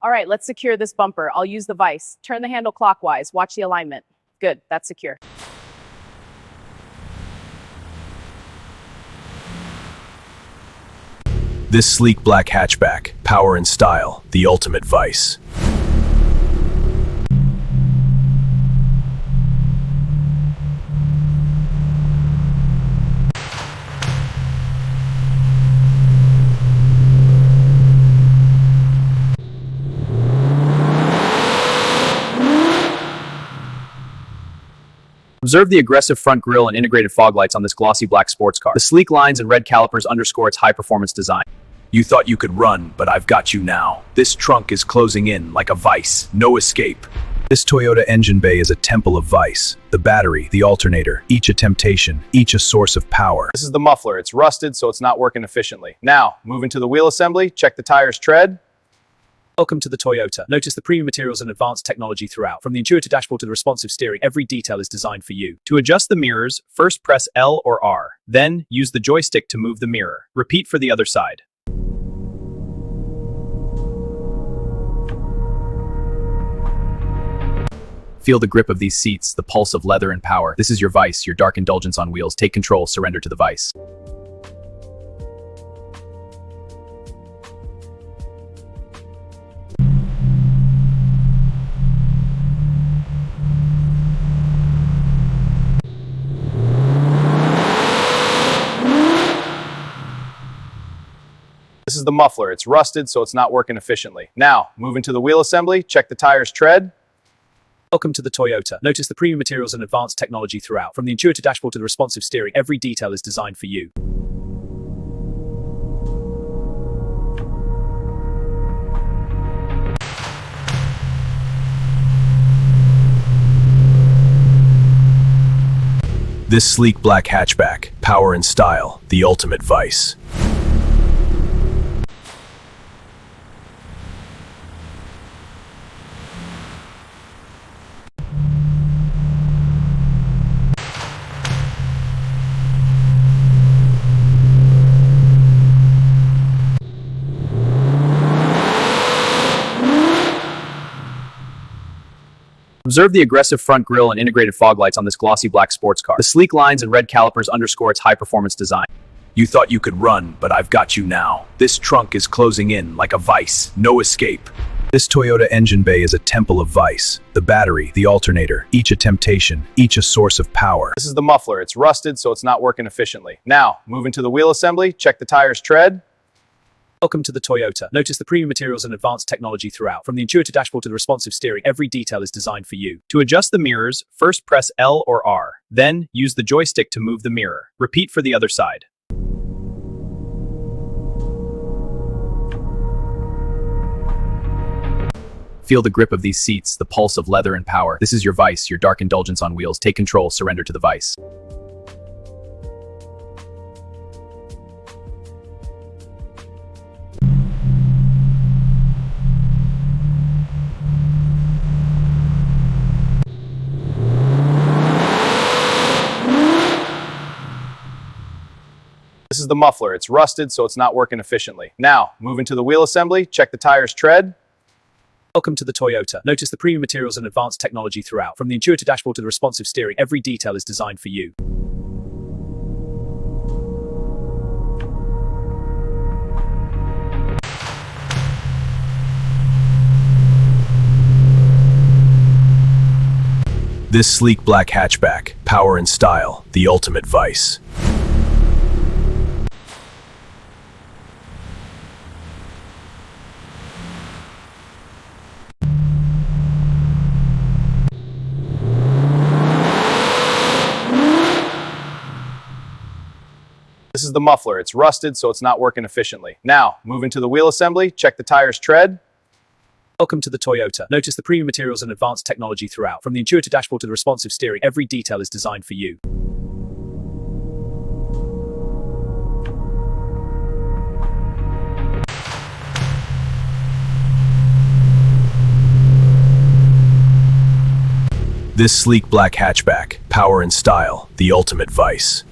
All right, let's secure this bumper. I'll use the vise. Turn the handle clockwise. Watch the alignment. Good, that's secure. This sleek black hatchback, power and style, the ultimate vice. Observe the aggressive front grille and integrated fog lights on this glossy black sports car. The sleek lines and red calipers underscore its high-performance design. You thought you could run, but I've got you now. This trunk is closing in like a vice. No escape. This Toyota engine bay is a temple of vice. The battery, the alternator, each a temptation, each a source of power. This is the muffler. It's rusted, so it's not working efficiently. Now, moving to the wheel assembly, check the tires tread. Welcome to the Toyota. Notice the premium materials and advanced technology throughout. From the intuitive dashboard to the responsive steering, every detail is designed for you. To adjust the mirrors, first press L or R. Then, use the joystick to move the mirror. Repeat for the other side. Feel the grip of these seats, the pulse of leather and power. This is your vice, your dark indulgence on wheels. Take control, surrender to the vice. This is the muffler. It's rusted, so it's not working efficiently. Now, moving to the wheel assembly, check the tires tread. Welcome to the Toyota. Notice the premium materials and advanced technology throughout. From the intuitive dashboard to the responsive steering, every detail is designed for you. This sleek black hatchback, power and style, the ultimate vice. Observe the aggressive front grille and integrated fog lights on this glossy black sports car. The sleek lines and red calipers underscore its high-performance design. You thought you could run, but I've got you now. This trunk is closing in like a vice. No escape. This Toyota engine bay is a temple of vice. The battery, the alternator, each a temptation, each a source of power. This is the muffler. It's rusted, so it's not working efficiently. Now, moving to the wheel assembly, check the tires tread. Welcome to the Toyota. Notice the premium materials and advanced technology throughout. From the intuitive dashboard to the responsive steering, every detail is designed for you. To adjust the mirrors, first press L or R. Then, use the joystick to move the mirror. Repeat for the other side. Feel the grip of these seats, the pulse of leather and power. This is your vice, your dark indulgence on wheels. Take control, surrender to the vice. This is the muffler. It's rusted, so it's not working efficiently. Now, moving to the wheel assembly, check the tires tread. Welcome to the Toyota. Notice the premium materials and advanced technology throughout. From the intuitive dashboard to the responsive steering, every detail is designed for you. This sleek black hatchback, power and style, the ultimate vice. This is the muffler. It's rusted, so it's not working efficiently. Now, moving to the wheel assembly, check the tires tread. Welcome to the Toyota. Notice the premium materials and advanced technology throughout. From the intuitive dashboard to the responsive steering, every detail is designed for you. This sleek black hatchback, power and style, the ultimate vice.